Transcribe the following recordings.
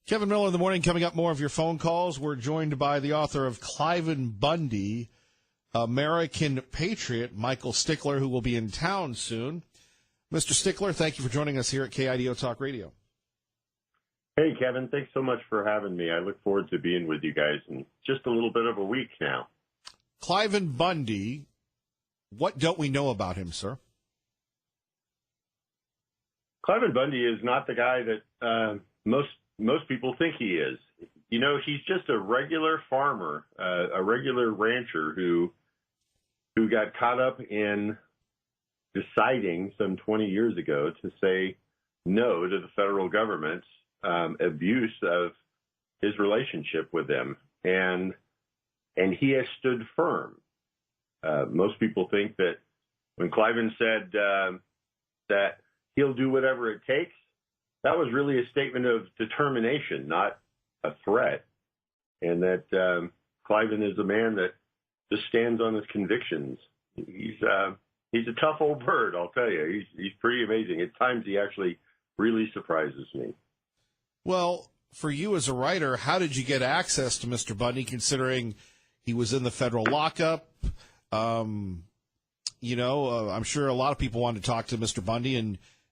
Kevin Miller in the morning. Coming up, more of your phone calls. We're joined by the author of Cliven Bundy, American Patriot, Michael Stickler, who will be in town soon. Mr. Stickler, thank you for joining us here at KIDO Talk Radio. Hey, Kevin. Thanks so much for having me. I look forward to being with you guys in just a little bit of a week now. Cliven Bundy, what don't we know about him, sir? Cliven Bundy is not the guy that most people think he is. You know, he's just a regular farmer, a regular rancher who got caught up in deciding some 20 years ago to say no to the federal government's abuse of his relationship with them. And he has stood firm. Most people think that when Cliven said that he'll do whatever it takes, that was really a statement of determination, not a threat. And that Cliven is a man that just stands on his convictions. He's a tough old bird, I'll tell you. He's pretty amazing. At times, he actually really surprises me. Well, for you as a writer, how did you get access to Mr. Bundy, considering he was in the federal lockup? I'm sure a lot of people wanted to talk to Mr. Bundy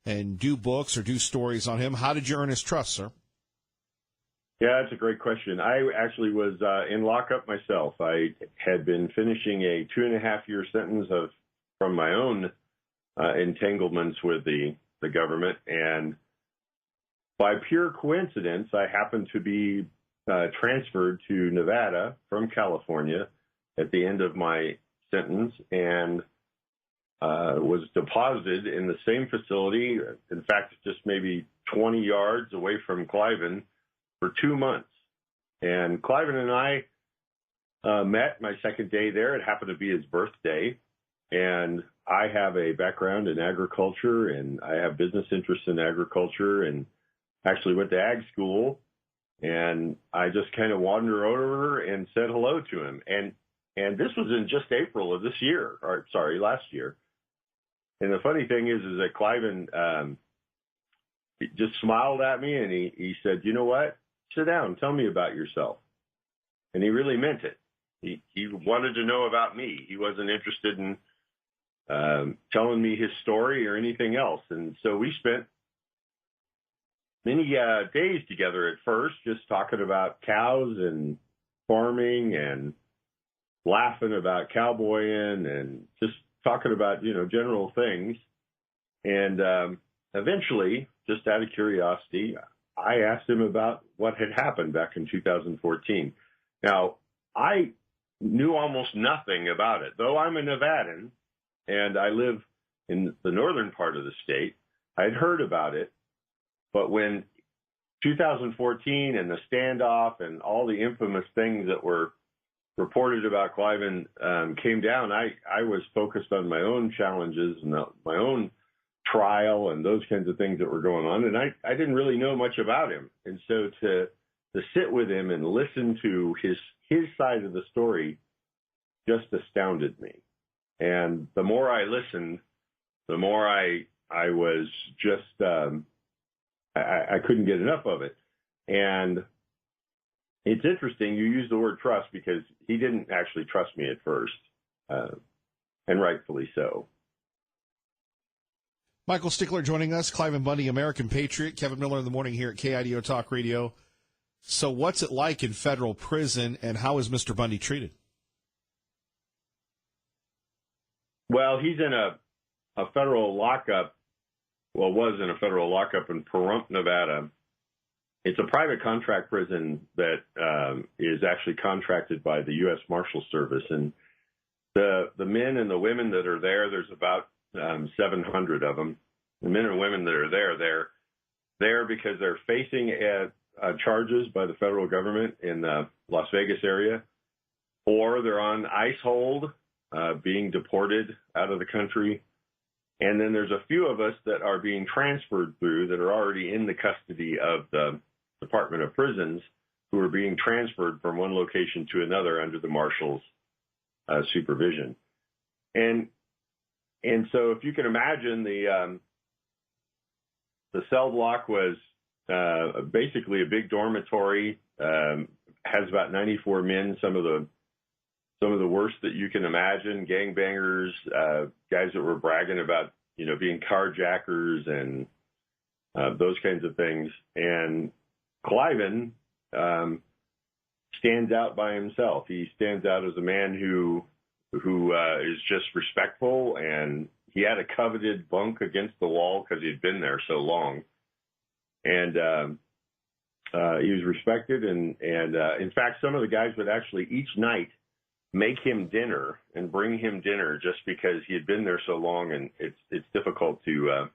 and do books or do stories on him. How did you earn his trust, sir? Yeah, that's a great question. I actually was in lockup myself. I had been finishing a 2.5-year sentence from my own entanglements with the government, and by pure coincidence, I happened to be transferred to Nevada from California at the end of my sentence, and was deposited in the same facility, in fact, just maybe 20 yards away from Cliven, for 2 months. And Cliven and I met my second day there. It happened to be his birthday. And I have a background in agriculture, and I have business interests in agriculture, and actually went to ag school. And I just kind of wandered over and said hello to him. And this was in just April of this year, last year. And the funny thing is that Cliven he just smiled at me, and he said, "You know what? Sit down. Tell me about yourself." And he really meant it. He wanted to know about me. He wasn't interested in telling me his story or anything else. And so we spent many days together at first, just talking about cows and farming and laughing about cowboying and just talking about, general things. And eventually, just out of curiosity, I asked him about what had happened back in 2014. Now, I knew almost nothing about it. Though I'm a Nevadan and I live in the northern part of the state, I'd heard about it. But when 2014 and the standoff and all the infamous things that were reported about Cliven came down, I was focused on my own challenges and my own trial and those kinds of things that were going on. And I didn't really know much about him. And so to sit with him and listen to his side of the story just astounded me. And the more I listened, the more I was just, I couldn't get enough of it. And it's interesting, you use the word trust, because he didn't actually trust me at first, and rightfully so. Michael Stickler joining us, Cliven Bundy, American Patriot. Kevin Miller in the morning here at KIDO Talk Radio. So what's it like in federal prison, and how is Mr. Bundy treated? Well, he's in a federal lockup, was in a federal lockup in Pahrump, Nevada. It's a private contract prison that is actually contracted by the U.S. Marshal Service. And the men and the women that are there's about 700 of them. The men and women that are they're there because they're facing charges by the federal government in the Las Vegas area, or they're on ICE hold, being deported out of the country. And then there's a few of us that are being transferred through that are already in the custody of the Department of Prisons, who are being transferred from one location to another under the marshal's supervision. And so if you can imagine, the cell block was basically a big dormitory, has about 94 men, some of the worst that you can imagine, gangbangers, guys that were bragging about, being carjackers and those kinds of things. And Cliven stands out by himself. He stands out as a man who is just respectful, and he had a coveted bunk against the wall because he'd been there so long. And he was respected, and in fact, some of the guys would actually each night make him dinner and bring him dinner just because he had been there so long, and it's difficult to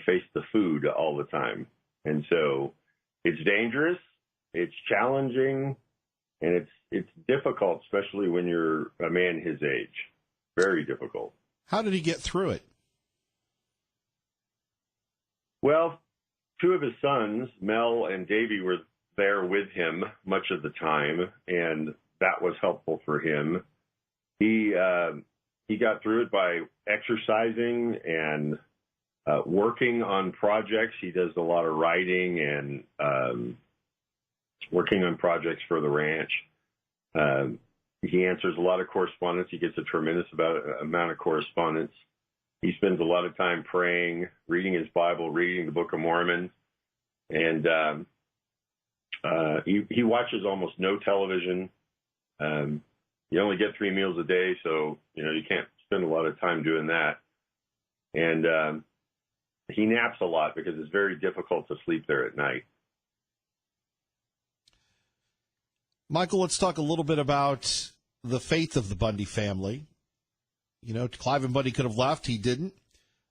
face the food all the time. And so it's dangerous, it's challenging, and it's difficult, especially when you're a man his age. Very difficult. How did he get through it? Well, two of his sons, Mel and Davey, were there with him much of the time, and that was helpful for him. He got through it by exercising and working on projects. He does a lot of writing and working on projects for the ranch. He answers a lot of correspondence. He gets a tremendous amount of correspondence. He spends a lot of time praying, reading his Bible, reading the Book of Mormon, and he watches almost no television. You only get 3 meals a day, so you can't spend a lot of time doing that. And he naps a lot because it's very difficult to sleep there at night. Michael, let's talk a little bit about the faith of the Bundy family. Cliven Bundy could have left. He didn't.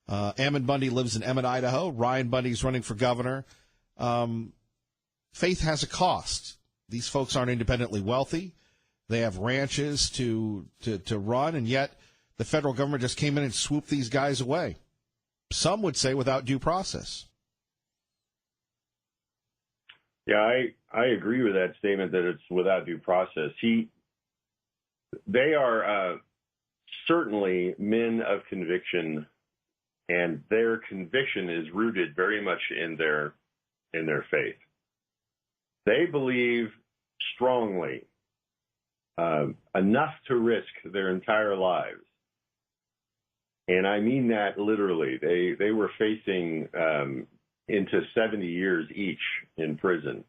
Ammon Bundy lives in Emmett, Idaho. Ryan Bundy's running for governor. Faith has a cost. These folks aren't independently wealthy. They have ranches to run, and yet the federal government just came in and swooped these guys away. Some would say without due process. Yeah, I agree with that statement that it's without due process. They are certainly men of conviction, and their conviction is rooted very much in their faith. They believe strongly, enough to risk their entire lives. And I mean that literally. They were facing into 70 years each in prison.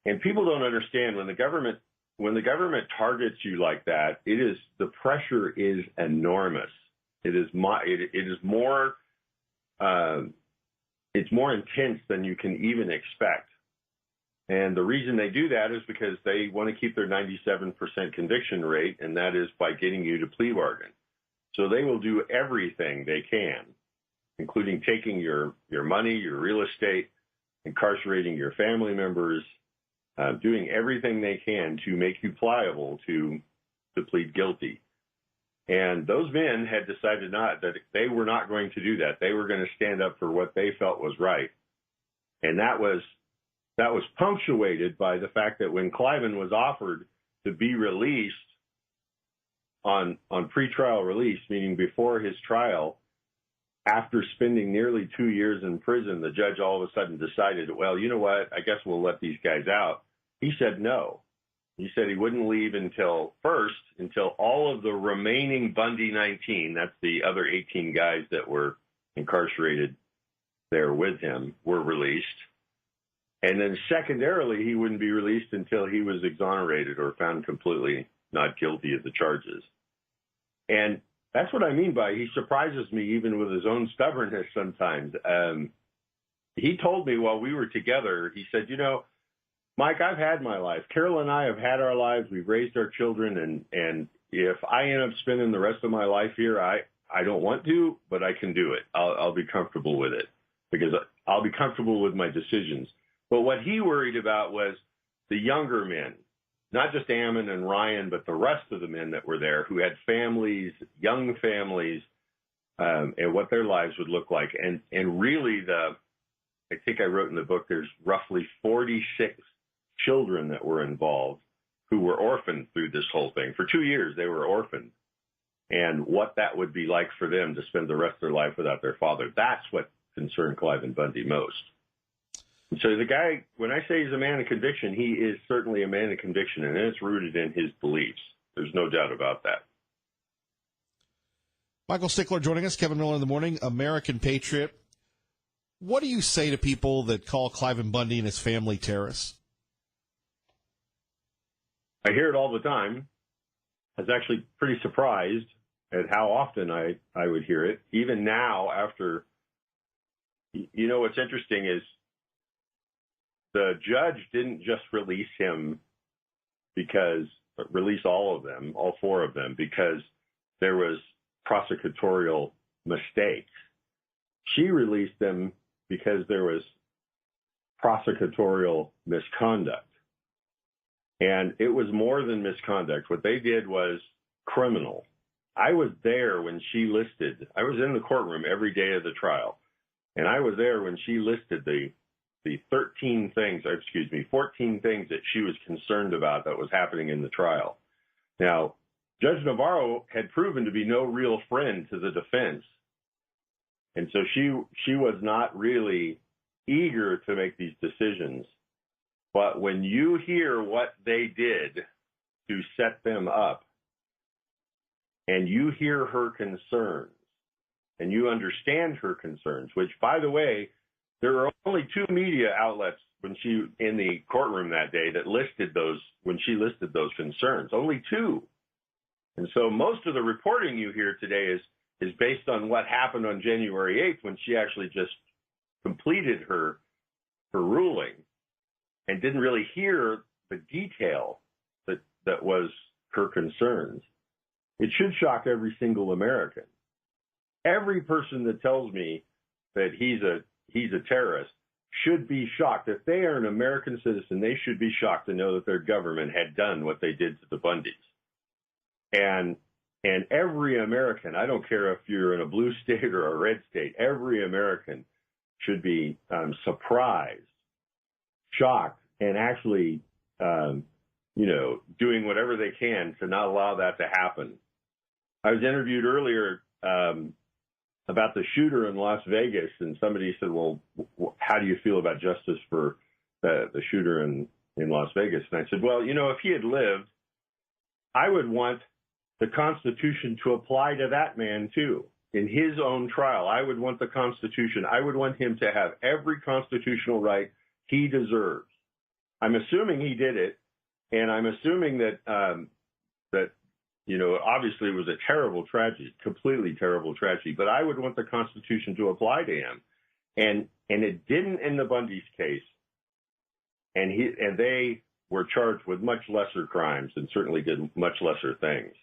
And people don't understand when the government targets you like that, the pressure is enormous. It's more intense than you can even expect. And the reason they do that is because they want to keep their 97% conviction rate, and that is by getting you to plea bargain. So they will do everything they can, including taking your money, your real estate, incarcerating your family members, doing everything they can to make you pliable to plead guilty. And those men had decided that they were not going to do that. They were going to stand up for what they felt was right. And that was punctuated by the fact that when Cliven was offered to be released on pretrial release, meaning before his trial, after spending nearly 2 years in prison, the judge all of a sudden decided, well, you know what, I guess we'll let these guys out. He said no. He said he wouldn't leave until all of the remaining Bundy 19, that's the other 18 guys that were incarcerated there with him, were released. And then secondarily, he wouldn't be released until he was exonerated or found completely not guilty of the charges. And that's what I mean by he surprises me even with his own stubbornness sometimes. He told me while we were together, he said, Mike, I've had my life. Carol and I have had our lives. We've raised our children. And if I end up spending the rest of my life here, I don't want to, but I can do it. I'll be comfortable with it because I'll be comfortable with my decisions. But what he worried about was the younger men, not just Ammon and Ryan, but the rest of the men that were there who had families, young families, and what their lives would look like. And really I think I wrote in the book, there's roughly 46 children that were involved who were orphaned through this whole thing. For 2 years, they were orphaned. And what that would be like for them to spend the rest of their life without their father. That's what concerned Cliven Bundy most. So the guy, when I say he's a man of conviction, he is certainly a man of conviction, and it's rooted in his beliefs. There's no doubt about that. Michael Stickler joining us, Kevin Miller in the Morning, American Patriot. What do you say to people that call Cliven Bundy and his family terrorists? I hear it all the time. I was actually pretty surprised at how often I would hear it. Even now, after, you know, what's interesting is the judge didn't just release all of them, all four of them, because there was prosecutorial mistakes. She released them because there was prosecutorial misconduct. And it was more than misconduct. What they did was criminal. I was there when she listed, I was in the courtroom every day of the trial, and I was there when she listed the 14 things that she was concerned about that was happening in the trial. Now, Judge Navarro had proven to be no real friend to the defense. And so she was not really eager to make these decisions. But when you hear what they did to set them up, and you hear her concerns, and you understand her concerns, which, by the way, there were only two media outlets in the courtroom that day that listed those, when she listed those concerns, only two. And so most of the reporting you hear today is based on what happened on January 8th when she actually just completed her ruling and didn't really hear the detail that was her concerns. It should shock every single American. Every person that tells me that he's a terrorist should be shocked. If they are an American citizen, they should be shocked to know that their government had done what they did to the Bundys. And every American, I don't care if you're in a blue state or a red state, every American should be surprised, shocked, and actually, doing whatever they can to not allow that to happen. I was interviewed earlier about the shooter in Las Vegas, and somebody said, well, how do you feel about justice for the shooter in Las Vegas? And I said, well, if he had lived, I would want the Constitution to apply to that man, too. In his own trial, I would want the Constitution. I would want him to have every constitutional right he deserves. I'm assuming he did it, and I'm assuming that obviously it was a terrible tragedy, completely terrible tragedy, but I would want the Constitution to apply to him. And it didn't in the Bundy's case. And they were charged with much lesser crimes and certainly did much lesser things.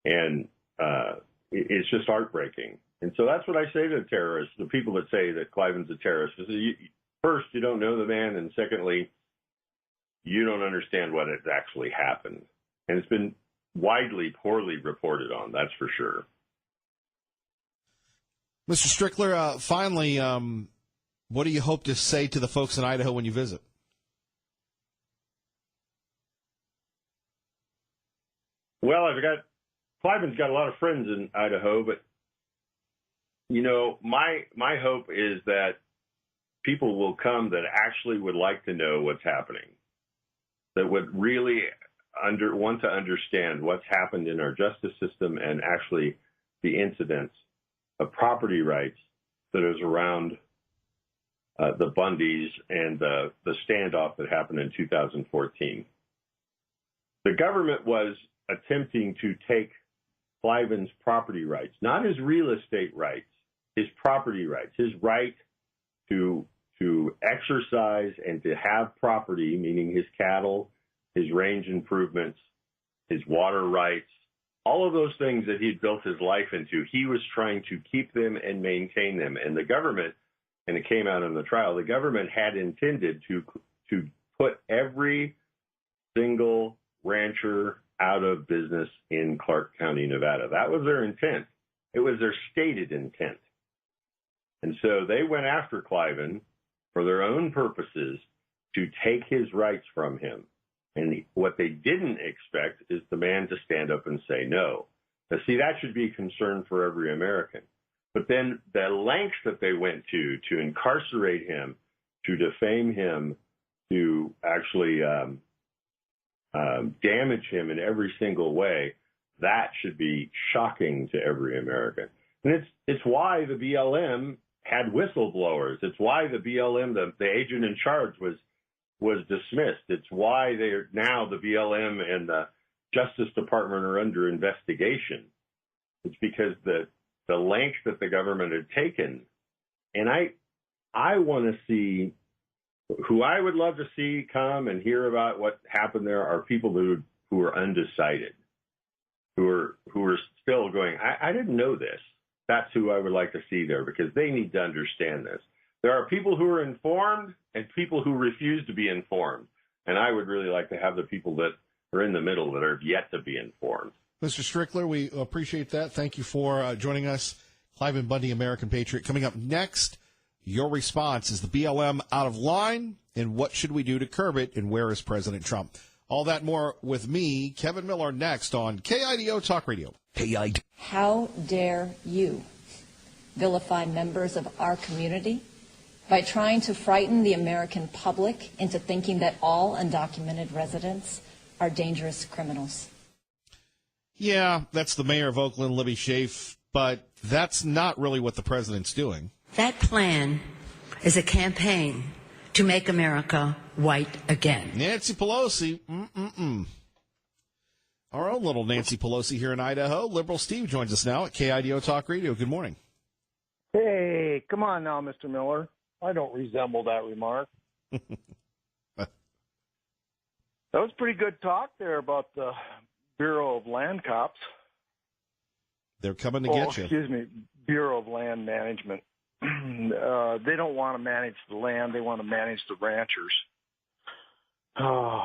And it's just heartbreaking. And so that's what I say to terrorists, the people that say that Cliven's a terrorist. First, you don't know the man, and secondly, you don't understand what has actually happened. And it's been widely poorly reported on, that's for sure. Mr. Strickler, finally, what do you hope to say to the folks in Idaho when you visit? Well, Cliven's got a lot of friends in Idaho, but, my hope is that people will come that actually would like to know what's happening, that would really want to understand what's happened in our justice system and actually the incidents of property rights that is around the Bundys and the standoff that happened in 2014. The government was attempting to take Cliven's property rights, not his real estate rights, his property rights, his right to exercise and to have property, meaning his cattle, his range improvements, his water rights, all of those things that he'd built his life into. He was trying to keep them and maintain them. And the government, and it came out in the trial, the government had intended to put every single rancher out of business in Clark County, Nevada. That was their intent. It was their stated intent. And so they went after Cliven for their own purposes to take his rights from him. And what they didn't expect is the man to stand up and say no. Now, see, that should be a concern for every American. But then the lengths that they went to incarcerate him, to defame him, to actually damage him in every single way, that should be shocking to every American. And it's why the BLM had whistleblowers. It's why the BLM, the agent in charge, was dismissed. It's why now the BLM and the Justice Department are under investigation. It's because the length that the government had taken. And I want to see, who I would love to see come and hear about what happened there are people who are undecided, who are still going, I didn't know this. That's who I would like to see there, because they need to understand this. There are people who are informed and people who refuse to be informed. And I would really like to have the people that are in the middle that are yet to be informed. Mr. Strickler, we appreciate that. Thank you for joining us. Cliven Bundy, American Patriot. Coming up next, your response: is the BLM out of line? And what should we do to curb it? And where is President Trump? All that more with me, Kevin Miller, next on KIDO Talk Radio. KIDO. How dare you vilify members of our community by trying to frighten the American public into thinking that all undocumented residents are dangerous criminals? Yeah, that's the mayor of Oakland, Libby Schaaf, but that's not really what the president's doing. That plan is a campaign to make America white again. Nancy Pelosi, our own little Nancy Pelosi here in Idaho. Liberal Steve joins us now at KIDO Talk Radio. Good morning. Hey, come on now, Mr. Miller. I don't resemble that remark. That was pretty good talk there about the Bureau of Land Cops. They're coming to get you. Excuse me, Bureau of Land Management. They don't want to manage the land. They want to manage the ranchers. Oh,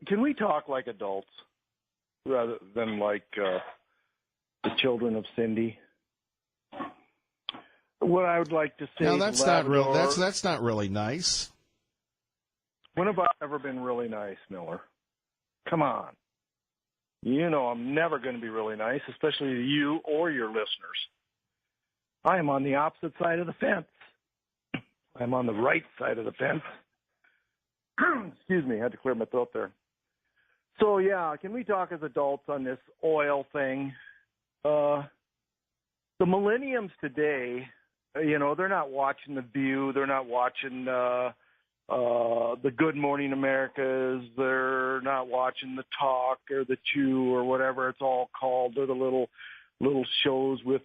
can we talk like adults rather than like the children of Cindy? What I would like to say. No, that's not real. That's not really nice. When have I ever been really nice, Miller? Come on. You know I'm never going to be really nice, especially to you or your listeners. I am on the opposite side of the fence. I'm on the right side of the fence. Excuse me, I had to clear my throat there. So, yeah, can we talk as adults on this oil thing? The millenniums today, they're not watching The View. They're not watching the Good Morning Americas. They're not watching The Talk or The Chew or whatever it's all called. They're the little shows with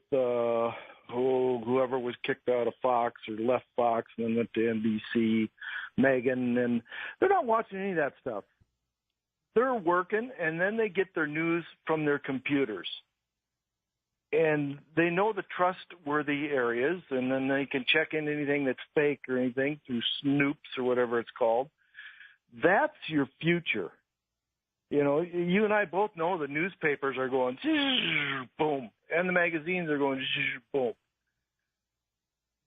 whoever was kicked out of Fox or left Fox and then went to NBC, Megan, and they're not watching any of that stuff. They're working, and then they get their news from their computers. And they know the trustworthy areas, and then they can check in anything that's fake or anything through Snoops or whatever it's called. That's your future. You and I both know the newspapers are going, boom, and the magazines are going, boom.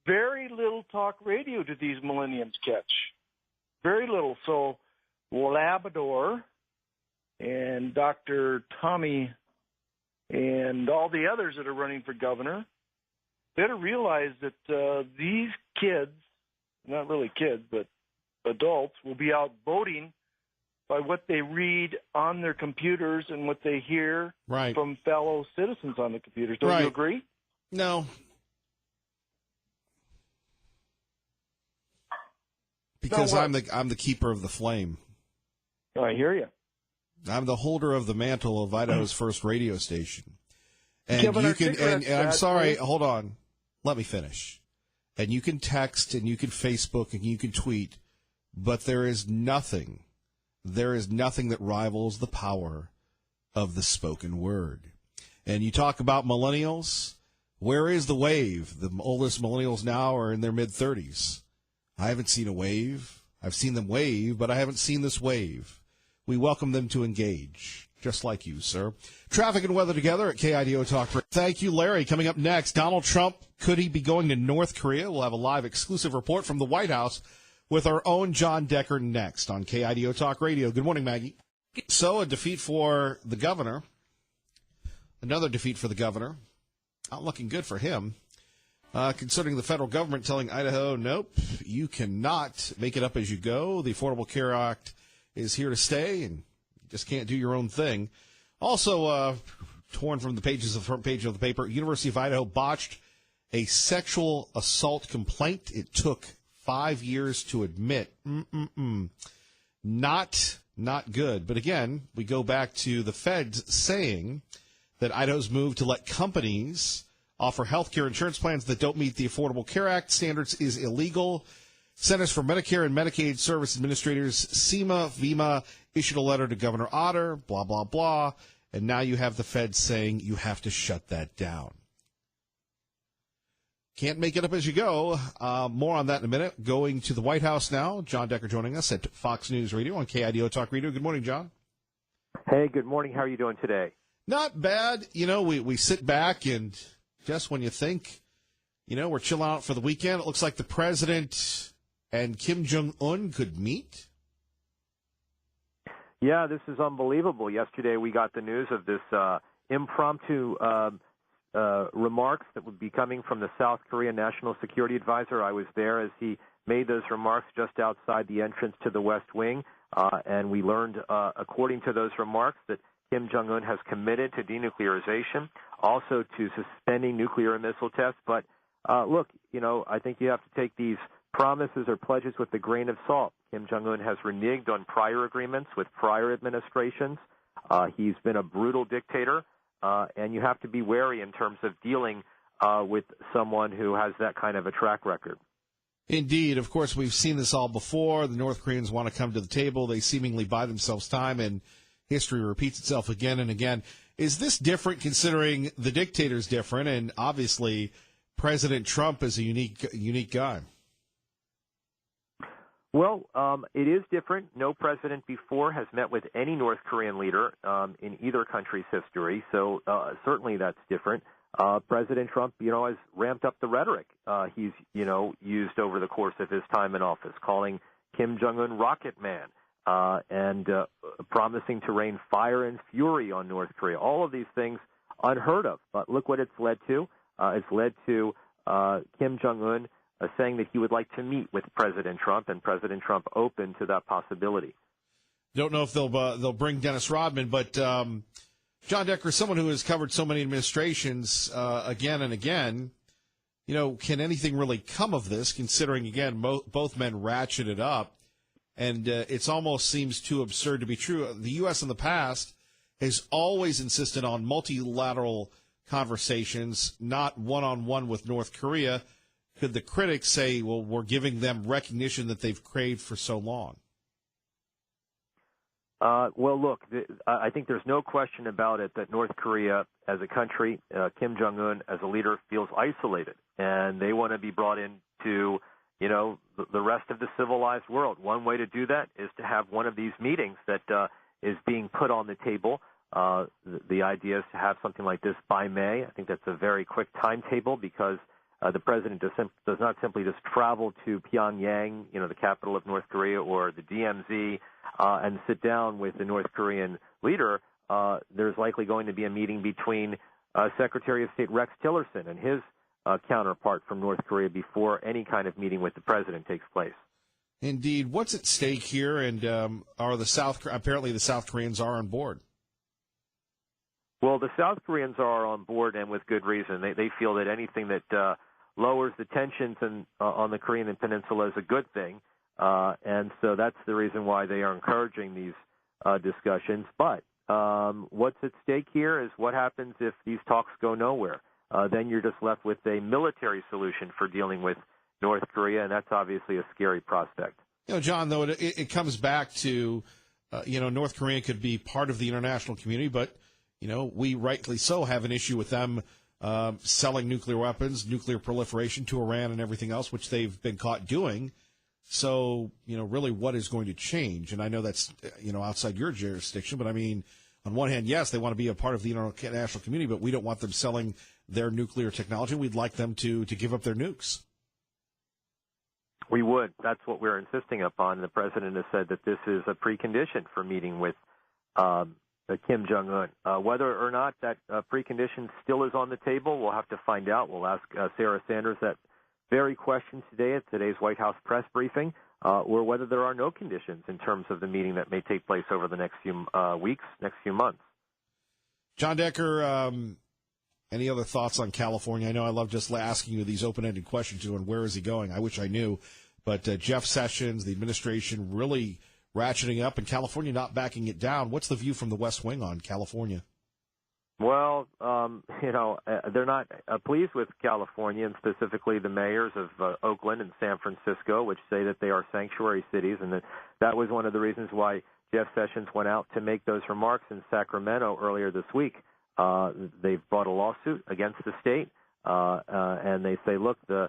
Very little talk radio do these millenniums catch. Very little. So Labrador and Dr. Tommy and all the others that are running for governor better realize that these kids, not really kids, but adults, will be out voting by what they read on their computers and what they hear from fellow citizens on the computers. Don't you agree? No. Because I'm the keeper of the flame. Oh, I hear you. I'm the holder of the mantle of Idaho's first radio station. And Kevin, you can, and I'm sorry, please. Hold on. Let me finish. And you can text and you can Facebook and you can tweet, but there is nothing that rivals the power of the spoken word. And you talk about millennials. Where is the wave? The oldest millennials now are in their mid-30s. I haven't seen a wave. I've seen them wave, but I haven't seen this wave. We welcome them to engage, just like you, sir. Traffic and weather together at KIDO Talk. Thank you, Larry. Coming up next, Donald Trump, could he be going to North Korea? We'll have a live exclusive report from the White House with our own John Decker next on KIDO Talk Radio. Good morning, Maggie. So a defeat for the governor. Another defeat for the governor. Not looking good for him. concerning the federal government telling Idaho, nope, you cannot make it up as you go. The Affordable Care Act is here to stay, and you just can't do your own thing. Also, torn from the pages of the front page of the paper, University of Idaho botched a sexual assault complaint. It took 5 years to admit. Not good. But again, we go back to the feds saying that Idaho's move to let companies offer health care insurance plans that don't meet the Affordable Care Act standards is illegal. Centers for Medicare and Medicaid Service Administrators, SEMA, VEMA, issued a letter to Governor Otter, blah, blah, blah. And now you have the feds saying you have to shut that down. Can't make it up as you go. More on that in a minute. Going to the White House now. John Decker joining us at Fox News Radio on KIDO Talk Radio. Good morning, John. Hey, good morning. How are you doing today? Not bad. You know, we sit back and just when you think, you know, we're chilling out for the weekend, it looks like the president and Kim Jong-un could meet. Yeah, this is unbelievable. Yesterday we got the news of this impromptu remarks that would be coming from the South Korean National Security Advisor. I was there as he made those remarks just outside the entrance to the West Wing, and we learned, according to those remarks, that Kim Jong-un has committed to denuclearization, also to suspending nuclear and missile tests. But look, you know, I think you have to take these promises or pledges with a grain of salt. Kim Jong-un has reneged on prior agreements with prior administrations. He's been a brutal dictator, and you have to be wary in terms of dealing with someone who has that kind of a track record. Indeed. Of course, we've seen this all before. The North Koreans want to come to the table. They seemingly buy themselves time, and history repeats itself again and again. Is this different considering the dictator's different, and obviously President Trump is a unique guy? Well, it is different. No president before has met with any North Korean leader in either country's history, so certainly that's different. President Trump, you know, has ramped up the rhetoric he's, you know, used over the course of his time in office, calling Kim Jong-un Rocket Man and promising to rain fire and fury on North Korea. All of these things unheard of, but look what it's led to. It's led to Kim Jong-un saying that he would like to meet with President Trump, and President Trump open to that possibility. Don't know if they'll bring Dennis Rodman, but John Decker, someone who has covered so many administrations again and again, you know, can anything really come of this, considering, again, both men ratcheted up, and it almost seems too absurd to be true. The U.S. in the past has always insisted on multilateral conversations, not one-on-one with North Korea. Could the critics say, well, we're giving them recognition that they've craved for so long? Well, look, I think there's no question about it that North Korea as a country, Kim Jong-un as a leader, feels isolated, and they want to be brought into, you know, the rest of the civilized world. One way to do that is to have one of these meetings that is being put on the table. The idea is to have something like this by May. I think that's a very quick timetable because the president does not simply just travel to Pyongyang, you know, the capital of North Korea, or the DMZ, and sit down with the North Korean leader. There's likely going to be a meeting between Secretary of State Rex Tillerson and his counterpart from North Korea before any kind of meeting with the president takes place. Indeed. What's at stake here, and apparently the South Koreans are on board? Well, the South Koreans are on board, and with good reason. They feel that anything that lowers the tensions on the Korean Peninsula is a good thing, and so that's the reason why they are encouraging these discussions. But what's at stake here is what happens if these talks go nowhere. Then you're just left with a military solution for dealing with North Korea, and that's obviously a scary prospect. You know, John, though, it comes back to, North Korea could be part of the international community, but, you know, we rightly so have an issue with them selling nuclear weapons, nuclear proliferation to Iran and everything else, which they've been caught doing. So, you know, really what is going to change? And I know that's, outside your jurisdiction, but I mean, on one hand, yes, they want to be a part of the international community, but we don't want them selling their nuclear technology. We'd like them to give up their nukes. We would. That's what we're insisting upon. The president has said that this is a precondition for meeting with Kim Jong-un. Whether or not that precondition still is on the table, we'll have to find out. We'll ask Sarah Sanders that very question today at today's White House press briefing, or whether there are no conditions in terms of the meeting that may take place over the next few weeks, next few months. John Decker, any other thoughts on California? I know I love just asking you these open-ended questions, too, and where is he going? I wish I knew. But Jeff Sessions, the administration really ratcheting up, and California not backing it down. What's the view from the West Wing on California? Well, they're not pleased with California, and specifically the mayors of Oakland and San Francisco, which say that they are sanctuary cities, and that was one of the reasons why Jeff Sessions went out to make those remarks in Sacramento earlier this week. They've brought a lawsuit against the state, and they say, look, the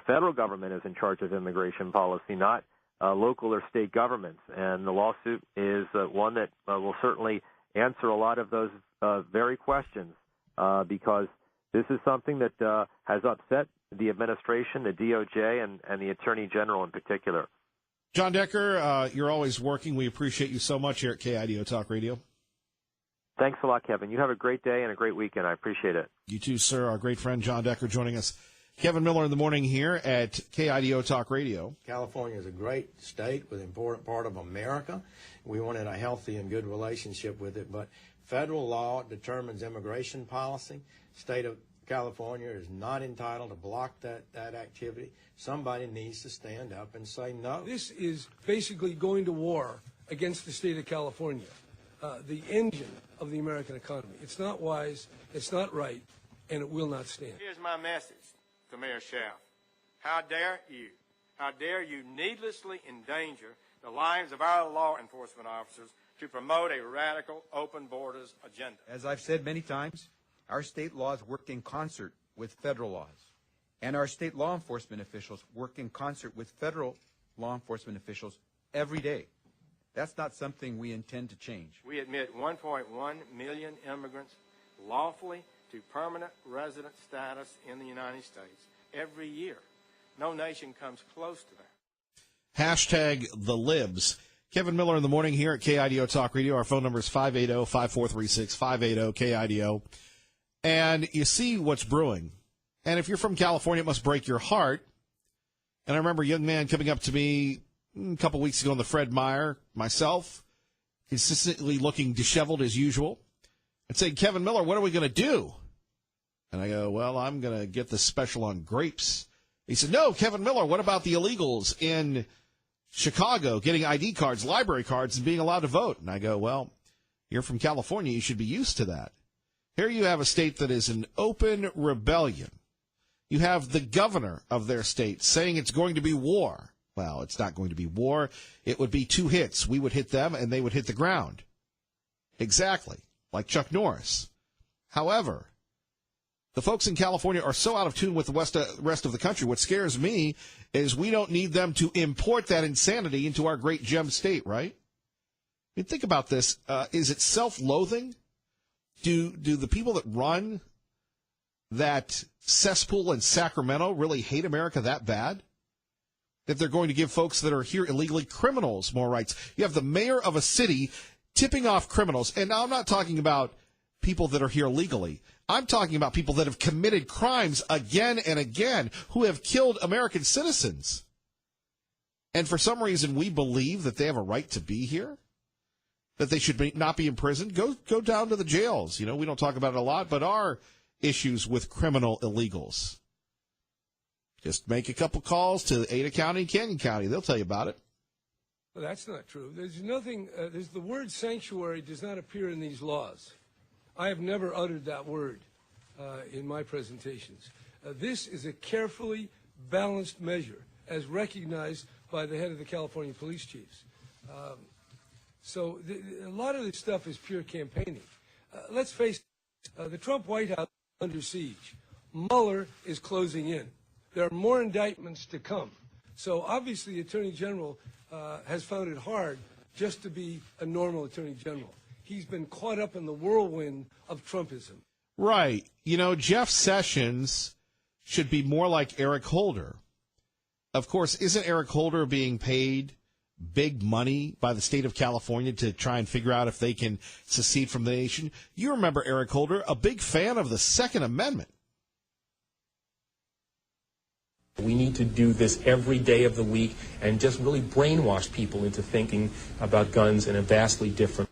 federal government is in charge of immigration policy, not local or state governments. And the lawsuit is one that will certainly answer a lot of those very questions, because this is something that has upset the administration, the DOJ, and the Attorney General in particular. John Decker, you're always working. We appreciate you so much here at KIDO Talk Radio. Thanks a lot, Kevin. You have a great day and a great weekend. I appreciate it. You too, sir. Our great friend John Decker joining us. Kevin Miller in the morning here at KIDO Talk Radio. California is a great state with an important part of America. We wanted a healthy and good relationship with it, but federal law determines immigration policy. State of California is not entitled to block that activity. Somebody needs to stand up and say no. This is basically going to war against the state of California, the engine of the American economy. It's not wise, it's not right, and it will not stand. Here's my message to Mayor Schaaf. How dare you? How dare you needlessly endanger the lives of our law enforcement officers to promote a radical open borders agenda? As I've said many times, our state laws work in concert with federal laws, and our state law enforcement officials work in concert with federal law enforcement officials every day. That's not something we intend to change. We admit 1.1 million immigrants lawfully to permanent resident status in the United States every year. No nation comes close to that. Hashtag the libs. Kevin Miller in the morning here at KIDO Talk Radio. Our phone number is 580-5436, 580-KIDO. And you see what's brewing. And if you're from California, it must break your heart. And I remember a young man coming up to me a couple weeks ago on the Fred Meyer, myself, consistently looking disheveled as usual, and saying, Kevin Miller, what are we going to do? And I go, well, I'm going to get the special on grapes. He said, no, Kevin Miller, what about the illegals in Chicago getting ID cards, library cards, and being allowed to vote? And I go, well, you're from California. You should be used to that. Here you have a state that is in open rebellion. You have the governor of their state saying it's going to be war. Well, it's not going to be war. It would be two hits. We would hit them, and they would hit the ground. Exactly, like Chuck Norris. However, the folks in California are so out of tune with the rest of the country. What scares me is we don't need them to import that insanity into our great gem state, right? I mean, think about this. Is it self-loathing? Do the people that run that cesspool in Sacramento really hate America that bad? That they're going to give folks that are here illegally, criminals, more rights. You have the mayor of a city tipping off criminals. And now I'm not talking about people that are here legally. I'm talking about people that have committed crimes again and again, who have killed American citizens. And for some reason, we believe that they have a right to be here, that they should not be imprisoned. Go down to the jails. You know, we don't talk about it a lot, but our issues with criminal illegals. Just make a couple calls to Ada County and Canyon County. They'll tell you about it. Well, that's not true. There's nothing, the word sanctuary does not appear in these laws. I have never uttered that word in my presentations. This is a carefully balanced measure, as recognized by the head of the California police chiefs. So a lot of this stuff is pure campaigning. Let's face it, the Trump White House is under siege. Mueller is closing in. There are more indictments to come. So obviously the Attorney General has found it hard just to be a normal Attorney General. He's been caught up in the whirlwind of Trumpism. Right. You know, Jeff Sessions should be more like Eric Holder. Of course, isn't Eric Holder being paid big money by the state of California to try and figure out if they can secede from the nation. You remember Eric Holder, a big fan of the Second Amendment. We need to do this every day of the week and just really brainwash people into thinking about guns in a vastly different.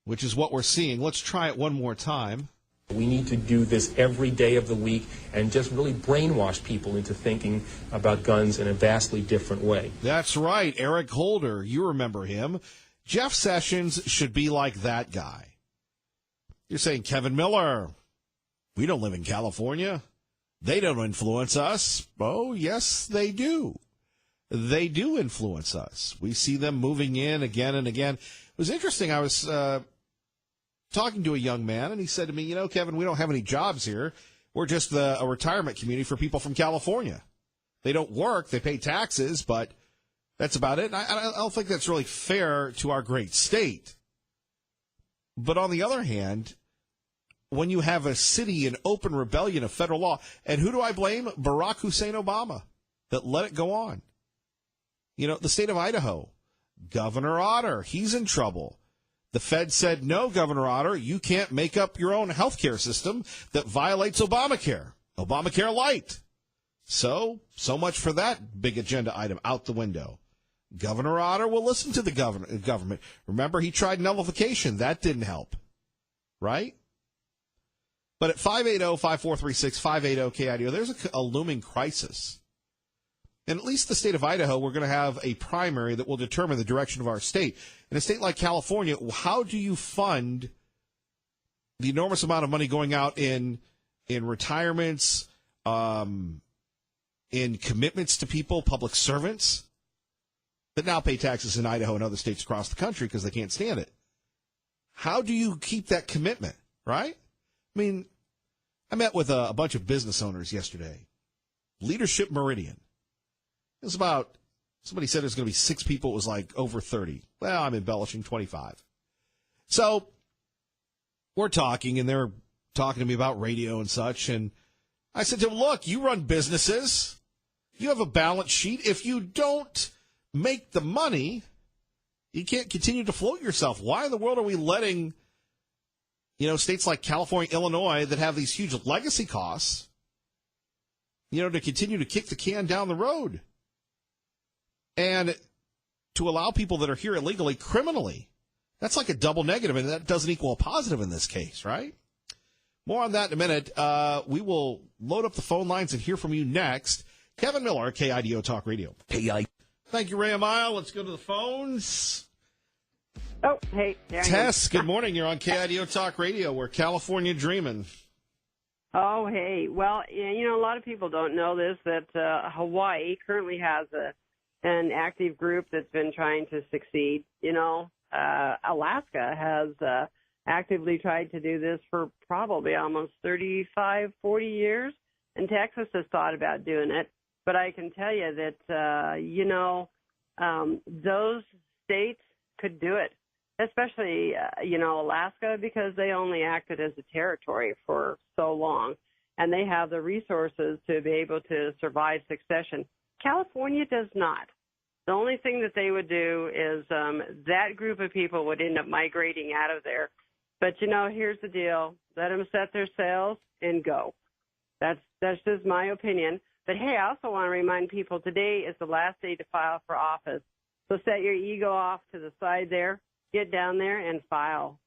Which is what we're seeing. Let's try it one more time. We need to do this every day of the week and just really brainwash people into thinking about guns in a vastly different way. That's right, Eric Holder. You remember him. Jeff Sessions should be like that guy. You're saying, Kevin Miller, we don't live in California. They don't influence us. Oh, yes, they do. They do influence us. We see them moving in again and again. It was interesting. I was talking to a young man, and he said to me, you know, Kevin, we don't have any jobs here. We're just a retirement community for people from California. They don't work. They pay taxes, but that's about it. And I don't think that's really fair to our great state. But on the other hand, when you have a city in open rebellion of federal law, and who do I blame? Barack Hussein Obama, that let it go on. You know, the state of Idaho, Governor Otter, he's in trouble. The Fed said, no, Governor Otter, you can't make up your own health care system that violates Obamacare. Obamacare light. So much for that big agenda item out the window. Governor Otter will listen to the government. Remember, he tried nullification. That didn't help. Right? But at 580-5436, 580-KIDO, there's a looming crisis. And at least the state of Idaho, we're going to have a primary that will determine the direction of our state. In a state like California, how do you fund the enormous amount of money going out in retirements, in commitments to people, public servants, that now pay taxes in Idaho and other states across the country because they can't stand it? How do you keep that commitment, right? I mean, I met with a bunch of business owners yesterday. Leadership Meridian. It was about, somebody said there's going to be 6 people. It was like over 30. Well, I'm embellishing, 25. So we're talking, and they're talking to me about radio and such. And I said to them, look, you run businesses. You have a balance sheet. If you don't make the money, you can't continue to float yourself. Why in the world are we letting, you know, states like California, Illinois that have these huge legacy costs, you know, to continue to kick the can down the road? And to allow people that are here illegally, criminally, that's like a double negative, and that doesn't equal a positive in this case, right? More on that in a minute. We will load up the phone lines and hear from you next. Kevin Miller, KIDO Talk Radio. Thank you, Ray Amaya. Let's go to the phones. Oh, hey. Tess, good morning. You're on KIDO Talk Radio. We're California dreaming. Oh, hey. Well, you know, a lot of people don't know this, that Hawaii currently has an active group that's been trying to succeed. You know, Alaska has actively tried to do this for probably almost 35, 40 years, and Texas has thought about doing it. But I can tell you that, you know, those states could do it, especially, you know, Alaska, because they only acted as a territory for so long, and they have the resources to be able to survive succession. California does not. The only thing that they would do is that group of people would end up migrating out of there. But, you know, here's the deal. Let them set their sails and go. That's just my opinion. But, hey, I also want to remind people today is the last day to file for office. So set your ego off to the side there, get down there, and file.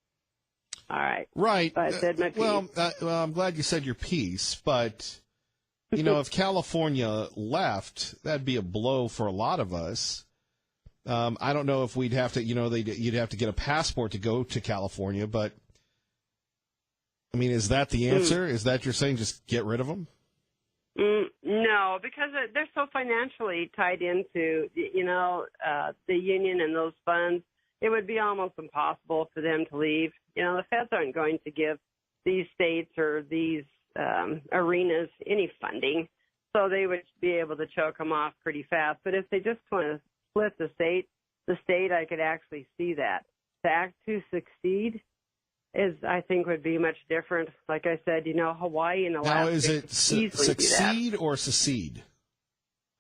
All right. Right. So I said my piece. Well, I'm glad you said your piece, but, you know, if California left, that'd be a blow for a lot of us. I don't know if we'd have to, you know, you'd have to get a passport to go to California, but, I mean, is that the answer? Is that you're saying just get rid of them? No, because they're so financially tied into, you know, the union and those funds. It would be almost impossible for them to leave. You know, the feds aren't going to give these states or these arenas any funding, so they would be able to choke them off pretty fast. But if they just want to split the state, I could actually see that. To act to succeed I think would be much different. Like I said, you know, Hawaii and Alaska. Now, is it succeed or secede?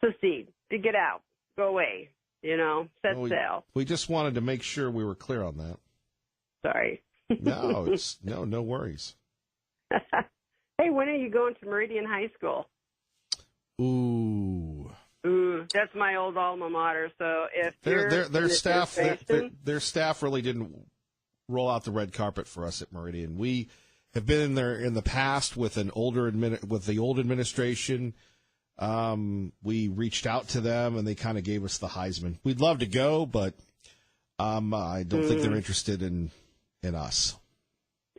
Secede. To get out. Go away. set sail. We just wanted to make sure we were clear on that. Sorry. No, no worries. Hey, when are you going to Meridian High School? Ooh, that's my old alma mater. So if their staff really didn't roll out the red carpet for us at Meridian. We have been in there in the past with the old administration. We reached out to them and they kind of gave us the Heisman. We'd love to go, but I don't think they're interested in us.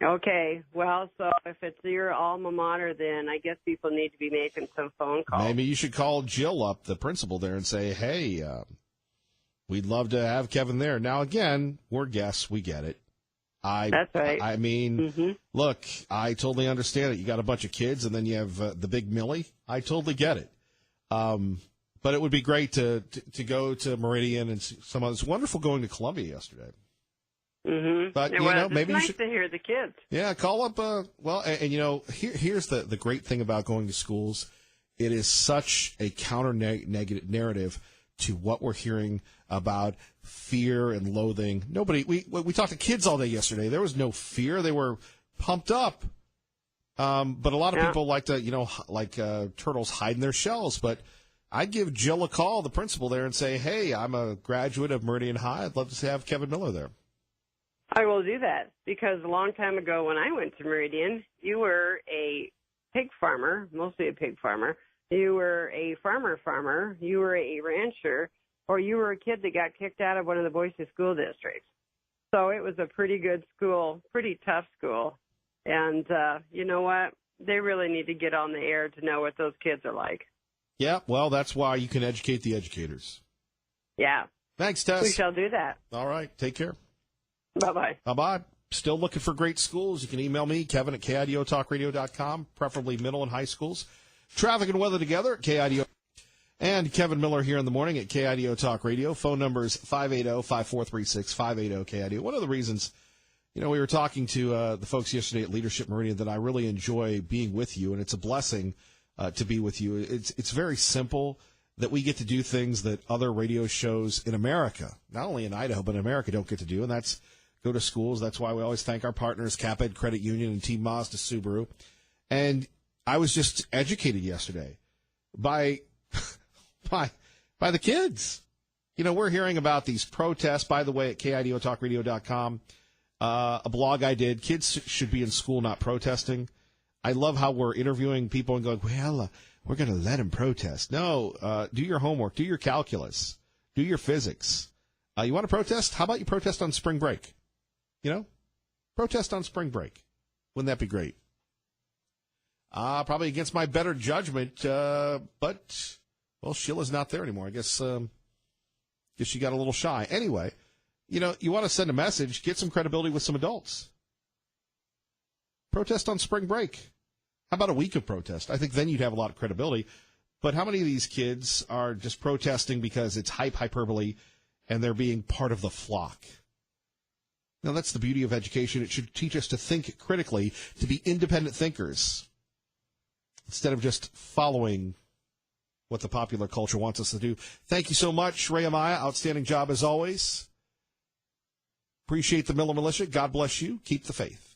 Okay, well, so if it's your alma mater, then I guess people need to be making some phone calls. Maybe you should call Jill up, the principal there, and say, hey, we'd love to have Kevin there. Now, again, we're guests. We get it. That's right. I mean, look, I totally understand it. You got a bunch of kids, and then you have the big Millie. I totally get it. But it would be great to go to Meridian and see some of. It's wonderful going to Columbia yesterday. But maybe nice you should to hear the kids. Yeah, call up. Here's the great thing about going to schools. It is such a counter negative narrative to what we're hearing about fear and loathing. We talked to kids all day yesterday. There was no fear. They were pumped up. But a lot of people like to, turtles hide in their shells. But I'd give Jill a call, the principal there, and say, hey, I'm a graduate of Meridian High. I'd love to have Kevin Miller there. I will do that because a long time ago when I went to Meridian, you were a pig farmer, mostly a pig farmer. You were a farmer. You were a rancher, or you were a kid that got kicked out of one of the Boise school districts. So it was a pretty good school, pretty tough school. And you know what? They really need to get on the air to know what those kids are like. Yeah, well, that's why you can educate the educators. Yeah. Thanks, Tess. We shall do that. All right. Take care. Bye-bye. Bye-bye. Still looking for great schools? You can email me, Kevin at KIDOTalkRadio.com, preferably middle and high schools. Traffic and weather together at KIDO. And Kevin Miller here in the morning at KIDO Talk Radio. Phone numbers 580-5436, 580-KIDO. One of the reasons, we were talking to the folks yesterday at Leadership Meridian that I really enjoy being with you, and it's a blessing to be with you. It's very simple that we get to do things that other radio shows in America, not only in Idaho, but in America, don't get to do, and that's go to schools. That's why we always thank our partners, CapEd Credit Union and Team Mazda Subaru. And I was just educated yesterday by the kids. We're hearing about these protests, by the way, at KIDOTalkRadio.com. A blog I did, kids should be in school, not protesting. I love how we're interviewing people and going, well, we're going to let them protest. No, do your homework, do your calculus, do your physics. You want to protest? How about you protest on spring break? Protest on spring break. Wouldn't that be great? Probably against my better judgment, but, well, Sheila's not there anymore. I guess she got a little shy. Anyway, you want to send a message, get some credibility with some adults. Protest on spring break. How about a week of protest? I think then you'd have a lot of credibility. But how many of these kids are just protesting because it's hyperbole and they're being part of the flock? Now, that's the beauty of education. It should teach us to think critically, to be independent thinkers, instead of just following what the popular culture wants us to do. Thank you so much, Ray Amaya. Outstanding job as always. Appreciate the Miller Militia. God bless you. Keep the faith.